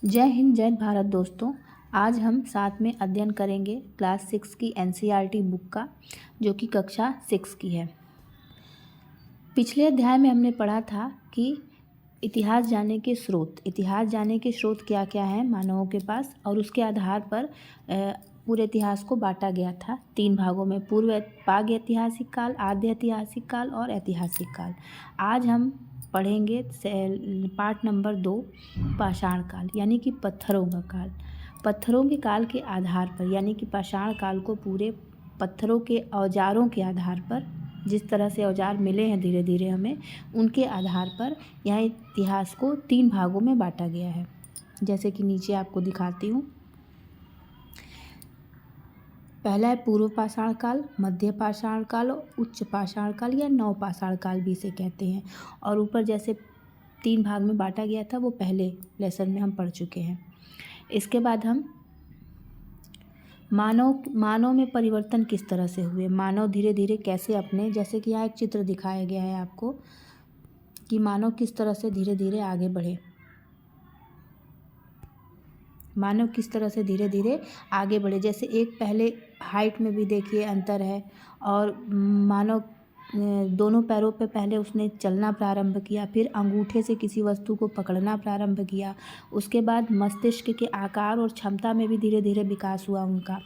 जय हिंद जय भारत दोस्तों। आज हम साथ में अध्ययन करेंगे क्लास 6 की एनसीईआरटी बुक का, जो कि कक्षा 6 की है। पिछले अध्याय में हमने पढ़ा था कि इतिहास जानने के स्रोत क्या क्या हैं मानवों के पास, और उसके आधार पर पूरे इतिहास को बांटा गया था 3 भागों में: पूर्व प्रागैतिहासिक काल, आद्य ऐतिहासिक काल और ऐतिहासिक काल। आज हम पढ़ेंगे पार्ट नंबर 2, पाषाण काल, यानी कि पत्थरों का काल। पत्थरों के काल के आधार पर, यानी कि पाषाण काल को पूरे पत्थरों के औजारों के आधार पर, जिस तरह से औजार मिले हैं धीरे धीरे हमें, उनके आधार पर यह इतिहास को 3 भागों में बांटा गया है। जैसे कि नीचे आपको दिखाती हूँ। पहला है पूर्व पाषाण काल, मध्य पाषाण काल और उच्च पाषाण काल या नव पाषाण काल भी इसे कहते हैं। और ऊपर जैसे 3 भाग में बांटा गया था वो पहले लेसन में हम पढ़ चुके हैं। इसके बाद हम मानव में परिवर्तन किस तरह से हुए, मानव धीरे धीरे कैसे अपने, जैसे कि यहाँ एक चित्र दिखाया गया है आपको कि मानव किस तरह से धीरे धीरे आगे बढ़े, जैसे एक पहले हाइट में भी देखिए अंतर है। और मानव दोनों पैरों पे पहले उसने चलना प्रारंभ किया, फिर अंगूठे से किसी वस्तु को पकड़ना प्रारंभ किया। उसके बाद मस्तिष्क के आकार और क्षमता में भी धीरे धीरे विकास हुआ उनका।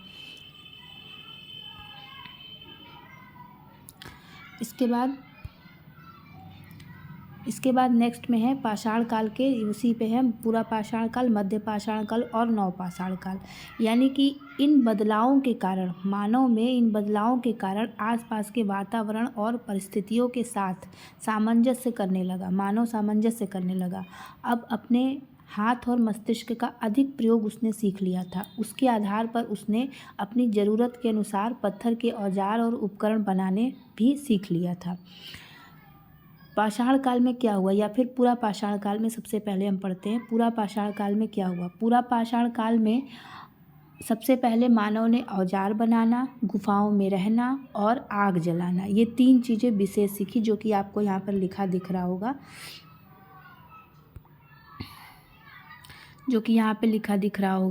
इसके बाद नेक्स्ट में है पाषाण काल के, उसी पे है पूरा पाषाण काल, मध्य पाषाण काल और नव पाषाण काल। यानी कि इन बदलावों के कारण, मानव में इन बदलावों के कारण आसपास के वातावरण और परिस्थितियों के साथ सामंजस्य करने लगा, मानव सामंजस्य करने लगा। अब अपने हाथ और मस्तिष्क का अधिक प्रयोग उसने सीख लिया था। उसके आधार पर उसने अपनी ज़रूरत के अनुसार पत्थर के औजार और उपकरण बनाने भी सीख लिया था। पाषाण काल में क्या हुआ, या फिर पूरा पाषाण काल में सबसे पहले हम पढ़ते हैं पूरा पाषाण काल में क्या हुआ। पूरा पाषाण काल में सबसे पहले मानव ने औजार बनाना, गुफाओं में रहना और आग जलाना, ये 3 चीज़ें विशेष सीखी, जो कि आपको यहाँ पर लिखा दिख रहा होगा,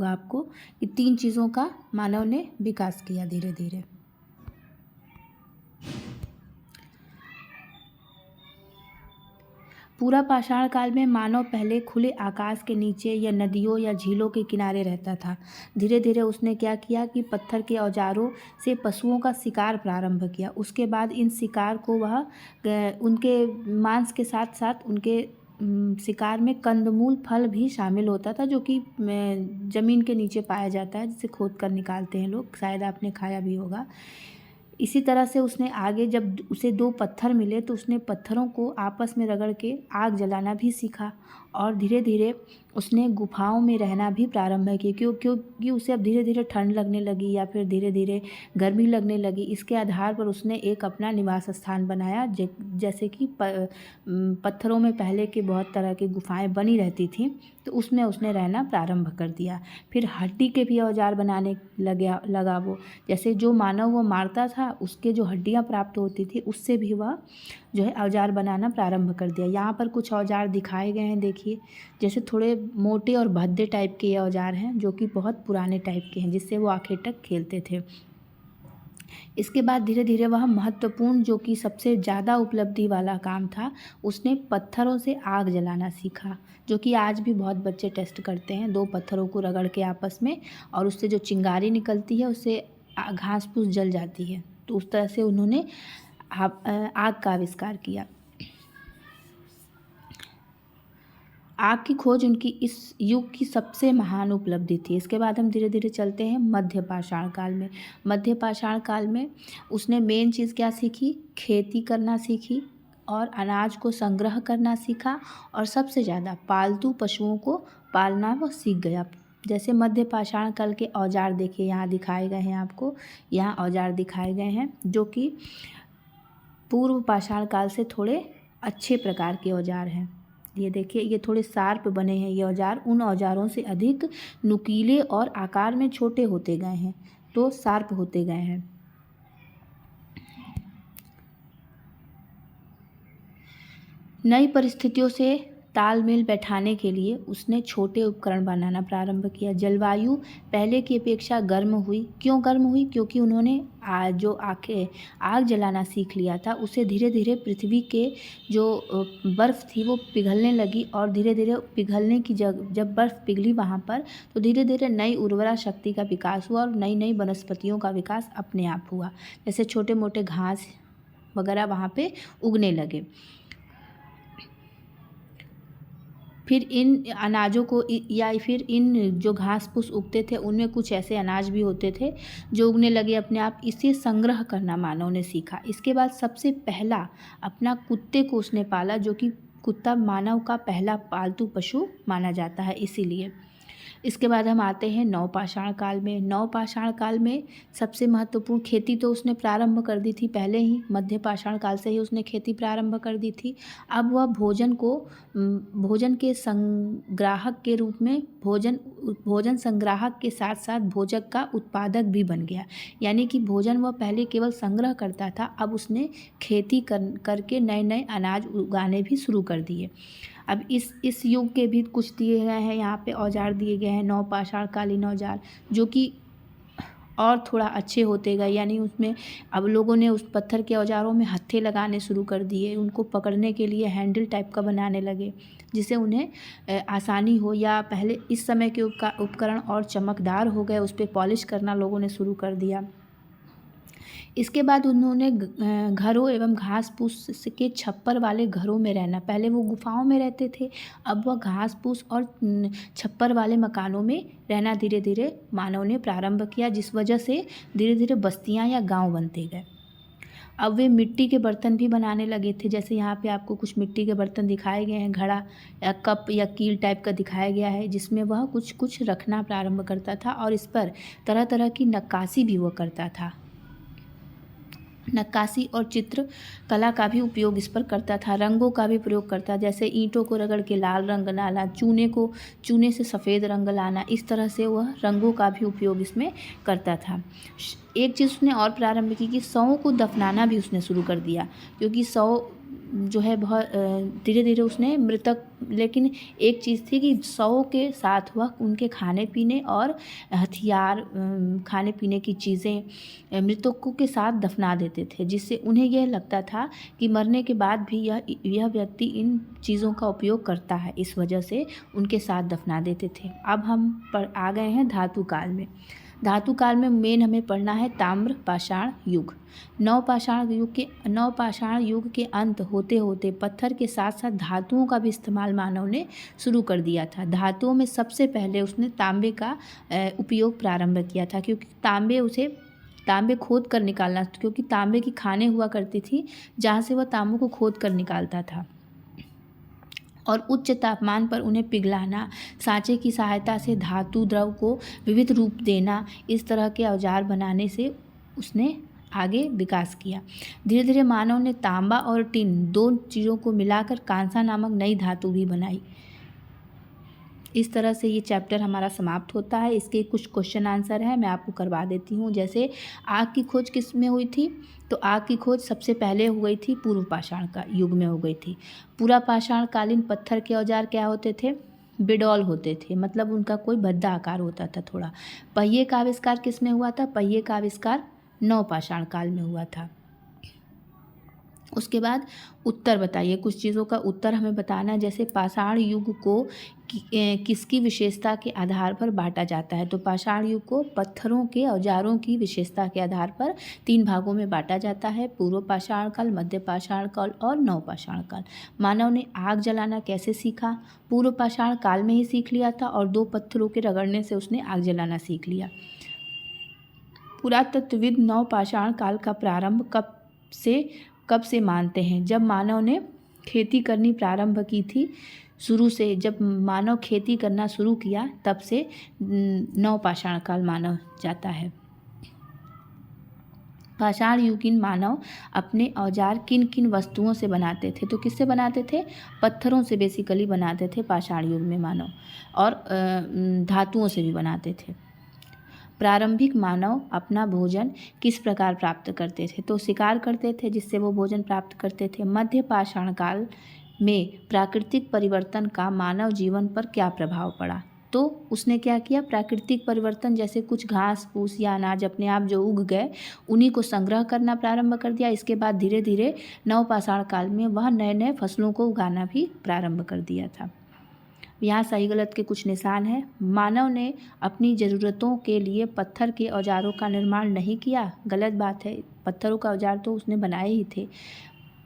आपको कि 3 चीज़ों का मानव ने विकास किया धीरे धीरे। पूरा पाषाण काल में मानव पहले खुले आकाश के नीचे या नदियों या झीलों के किनारे रहता था। धीरे धीरे उसने क्या किया कि पत्थर के औजारों से पशुओं का शिकार प्रारंभ किया। उसके बाद इन शिकार को वह उनके मांस के साथ साथ उनके शिकार में कंदमूल फल भी शामिल होता था, जो कि ज़मीन के नीचे पाया जाता है, जिसे खोद कर निकालते हैं लोग, शायद आपने खाया भी होगा। इसी तरह से उसने आगे, जब उसे 2 पत्थर मिले तो उसने पत्थरों को आपस में रगड़ के आग जलाना भी सीखा। और धीरे धीरे उसने गुफाओं में रहना भी प्रारंभ किया, क्योंकि उसे अब धीरे धीरे ठंड लगने लगी या फिर धीरे धीरे गर्मी लगने लगी। इसके आधार पर उसने एक अपना निवास स्थान बनाया, जैसे कि पत्थरों में पहले के बहुत तरह की गुफाएं बनी रहती थीं, तो उसमें उसने रहना प्रारंभ कर दिया। फिर हड्डी के भी औजार बनाने लगा वो, जैसे जो मानव वो मारता था उसके जो हड्डियाँ प्राप्त होती थी, उससे भी वह जो है औजार बनाना प्रारंभ कर दिया। यहाँ पर कुछ औजार दिखाए गए हैं, देखिए, जैसे थोड़े मोटे और भद्दे टाइप के ये औजार हैं, जो कि बहुत पुराने टाइप के हैं, जिससे वो आखेटक खेलते थे। इसके बाद धीरे धीरे वह महत्वपूर्ण, जो कि सबसे ज़्यादा उपलब्धि वाला काम था, उसने पत्थरों से आग जलाना सीखा, जो कि आज भी बहुत बच्चे टेस्ट करते हैं। 2 पत्थरों को रगड़ के आपस में, और उससे जो चिंगारी निकलती है उससे घास फूस जल जाती है। तो उस तरह से उन्होंने आग का आविष्कार किया। आग की खोज उनकी इस युग की सबसे महान उपलब्धि थी। इसके बाद हम धीरे धीरे चलते हैं मध्य पाषाण काल में। मध्य पाषाण काल में उसने मेन चीज़ क्या सीखी, खेती करना सीखी और अनाज को संग्रह करना सीखा, और सबसे ज़्यादा पालतू पशुओं को पालना वो सीख गया। जैसे मध्य पाषाण काल के औजार देखिए, यहाँ दिखाए गए हैं आपको, यहाँ औजार दिखाए गए हैं, जो कि पूर्व पाषाण काल से थोड़े अच्छे प्रकार के औजार हैं। ये देखिए, ये थोड़े शार्प बने हैं ये औजार, उन औजारों से अधिक नुकीले और आकार में छोटे होते गए हैं, तो शार्प होते गए हैं। नई परिस्थितियों से तालमेल बैठाने के लिए उसने छोटे उपकरण बनाना प्रारंभ किया। जलवायु पहले की अपेक्षा गर्म हुई। क्यों गर्म हुई? क्योंकि उन्होंने जो आग जलाना सीख लिया था, उससे धीरे धीरे पृथ्वी के जो बर्फ़ थी वो पिघलने लगी, और धीरे धीरे पिघलने की जब बर्फ़ पिघली वहाँ पर, तो धीरे धीरे नई उर्वरा शक्ति का विकास हुआ और नई नई वनस्पतियों का विकास अपने आप हुआ। जैसे छोटे मोटे घास वगैरह वहाँ पे उगने लगे। फिर इन अनाजों को या फिर इन जो घास फूस उगते थे उनमें कुछ ऐसे अनाज भी होते थे जो उगने लगे अपने आप। इसे संग्रह करना मानव ने सीखा। इसके बाद सबसे पहला अपना कुत्ते को उसने पाला, जो कि कुत्ता मानव का पहला पालतू पशु माना जाता है इसीलिए। इसके बाद हम आते हैं नवपाषाण काल में। नवपाषाण काल में सबसे महत्वपूर्ण खेती तो उसने प्रारंभ कर दी थी पहले ही, मध्य पाषाण काल से ही उसने खेती प्रारंभ कर दी थी। अब वह भोजन के संग्राहक के रूप में भोजन संग्राहक के साथ साथ भोजक का उत्पादक भी बन गया। यानी कि भोजन वह पहले केवल संग्रह करता था, अब उसने खेती करके नए नए अनाज उगाने भी शुरू कर दिए। अब इस युग के भी कुछ दिए गए हैं, यहाँ पे औजार दिए गए हैं नवपाषाण कालीन औजार, जो कि और थोड़ा अच्छे होते गए। यानी उसमें अब लोगों ने उस पत्थर के औजारों में हत्थे लगाने शुरू कर दिए, उनको पकड़ने के लिए हैंडल टाइप का बनाने लगे, जिससे उन्हें आसानी हो। या पहले इस समय के उपकरण और चमकदार हो गए, उस पर पॉलिश करना लोगों ने शुरू कर दिया। इसके बाद उन्होंने घरों एवं घास फूस के छप्पर वाले घरों में रहना, पहले वो गुफाओं में रहते थे, अब वह घास फूस और छप्पर वाले मकानों में रहना धीरे धीरे मानव ने प्रारंभ किया, जिस वजह से धीरे धीरे बस्तियां या गांव बनते गए। अब वे मिट्टी के बर्तन भी बनाने लगे थे। जैसे यहाँ पे आपको कुछ मिट्टी के बर्तन दिखाए गए हैं, घड़ा या कप या कील टाइप का दिखाया गया है, जिसमें वह कुछ कुछ रखना प्रारंभ करता था और इस पर तरह तरह की नक्काशी भी वह करता था। नक्काशी और चित्र कला का भी उपयोग इस पर करता था। रंगों का भी प्रयोग करता, जैसे ईंटों को रगड़ के लाल रंग लाना, चूने से सफ़ेद रंग लाना, इस तरह से वह रंगों का भी उपयोग इसमें करता था। एक चीज़ उसने और प्रारंभ की कि शवों को दफनाना भी उसने शुरू कर दिया, क्योंकि शव जो है बहुत धीरे धीरे उसने मृतक, लेकिन एक चीज़ थी कि शवों के साथ वह उनके खाने पीने और हथियार, खाने पीने की चीज़ें मृतकों के साथ दफना देते थे, जिससे उन्हें यह लगता था कि मरने के बाद भी यह व्यक्ति इन चीज़ों का उपयोग करता है, इस वजह से उनके साथ दफना देते थे। अब हम आ गए हैं धातु काल में। धातु काल में मेन हमें पढ़ना है ताम्र पाषाण युग। नवपाषाण युग के अंत होते होते पत्थर के साथ साथ धातुओं का भी इस्तेमाल मानव ने शुरू कर दिया था। धातुओं में सबसे पहले उसने तांबे का उपयोग प्रारंभ किया था, क्योंकि तांबे खोद कर निकालना, क्योंकि तांबे की खानें हुआ करती थी जहाँ से वह तांबे को खोद कर निकालता था, और उच्च तापमान पर उन्हें पिघलाना, सांचे की सहायता से धातु द्रव को विविध रूप देना, इस तरह के औजार बनाने से उसने आगे विकास किया। धीरे धीरे मानव ने तांबा और टिन, दो चीज़ों को मिलाकर कांसा नामक नई धातु भी बनाई। इस तरह से ये चैप्टर हमारा समाप्त होता है। इसके कुछ क्वेश्चन आंसर है, मैं आपको करवा देती हूँ। जैसे आग की खोज किस में हुई थी? तो आग की खोज सबसे पहले हो गई थी पूर्व पाषाण का युग में हो गई थी। पूरा पाषाण कालीन पत्थर के औजार क्या होते थे? बिडौल होते थे, मतलब उनका कोई भद्दा आकार होता था थोड़ा। पहिए का आविष्कार किस में हुआ था? पहिए का आविष्कार नवपाषाण काल में हुआ था। उसके बाद उत्तर बताइए, कुछ चीज़ों का उत्तर हमें बताना है। जैसे पाषाण युग को किसकी विशेषता के आधार पर बांटा जाता है? तो पाषाण युग को पत्थरों के औजारों की विशेषता के आधार पर 3 भागों में बांटा जाता है: पूर्व पाषाण काल, मध्य पाषाण काल और नवपाषाण काल। मानव ने आग जलाना कैसे सीखा? पूर्व पाषाण काल में ही सीख लिया था, और 2 पत्थरों के रगड़ने से उसने आग जलाना सीख लिया। पुरातत्वविद नवपाषाण काल का प्रारंभ कब से मानते हैं? जब मानव ने खेती करनी प्रारंभ की थी, शुरू से जब मानव खेती करना शुरू किया तब से नवपाषाण काल माना जाता है। पाषाण युगीन मानव अपने औजार किन किन वस्तुओं से बनाते थे? तो किससे बनाते थे? पत्थरों से बेसिकली बनाते थे पाषाण युग में मानव, और धातुओं से भी बनाते थे। प्रारंभिक मानव अपना भोजन किस प्रकार प्राप्त करते थे? तो शिकार करते थे, जिससे वो भोजन प्राप्त करते थे। मध्य पाषाण काल में प्राकृतिक परिवर्तन का मानव जीवन पर क्या प्रभाव पड़ा। तो उसने क्या किया, प्राकृतिक परिवर्तन जैसे कुछ घास फूस या अनाज अपने आप जो उग गए उन्हीं को संग्रह करना प्रारंभ कर दिया। इसके बाद धीरे धीरे नवपाषाण काल में वह नए नए फसलों को उगाना भी प्रारंभ कर दिया था। यहाँ सही गलत के कुछ निशान हैं। मानव ने अपनी ज़रूरतों के लिए पत्थर के औजारों का निर्माण नहीं किया, गलत बात है। पत्थरों का औजार तो उसने बनाए ही थे।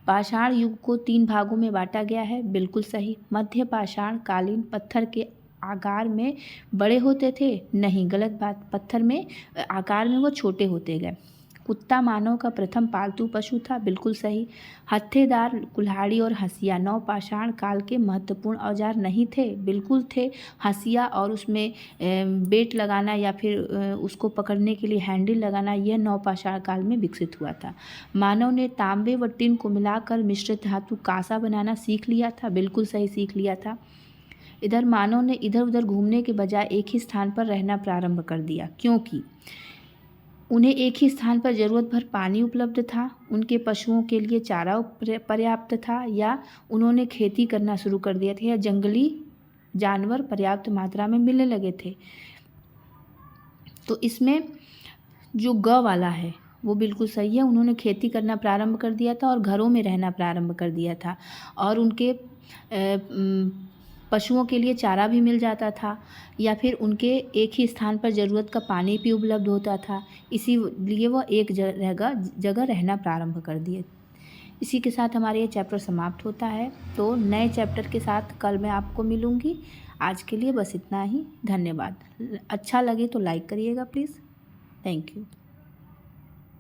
पाषाण युग को 3 भागों में बांटा गया है, बिल्कुल सही। मध्य पाषाण कालीन पत्थर के आकार में बड़े होते थे, नहीं, गलत बात। पत्थर में आकार में वो छोटे होते गए। कुत्ता मानव का प्रथम पालतू पशु था, बिल्कुल सही। हत्थेदार कुल्हाड़ी और हंसिया नवपाषाण काल के महत्वपूर्ण औजार नहीं थे, बिल्कुल थे। हंसिया और उसमें बेट लगाना या फिर उसको पकड़ने के लिए हैंडल लगाना, यह नवपाषाण काल में विकसित हुआ था। मानव ने तांबे व टिन को मिलाकर मिश्रित धातु कांसा बनाना सीख लिया था, बिल्कुल सही, सीख लिया था। इधर मानव ने इधर उधर घूमने के बजाय एक ही स्थान पर रहना प्रारंभ कर दिया, क्योंकि उन्हें एक ही स्थान पर ज़रूरत भर पानी उपलब्ध था, उनके पशुओं के लिए चारा पर्याप्त था, या उन्होंने खेती करना शुरू कर दिया था, या जंगली जानवर पर्याप्त मात्रा में मिलने लगे थे। तो इसमें जो ग वाला है वो बिल्कुल सही है। उन्होंने खेती करना प्रारंभ कर दिया था और घरों में रहना प्रारंभ कर दिया था, और उनके पशुओं के लिए चारा भी मिल जाता था, या फिर उनके एक ही स्थान पर ज़रूरत का पानी भी उपलब्ध होता था, इसीलिए वह एक जगह रहना प्रारंभ कर दिए। इसी के साथ हमारा ये चैप्टर समाप्त होता है। तो नए चैप्टर के साथ कल मैं आपको मिलूँगी। आज के लिए बस इतना ही, धन्यवाद। अच्छा लगे तो लाइक करिएगा प्लीज़। Thank you.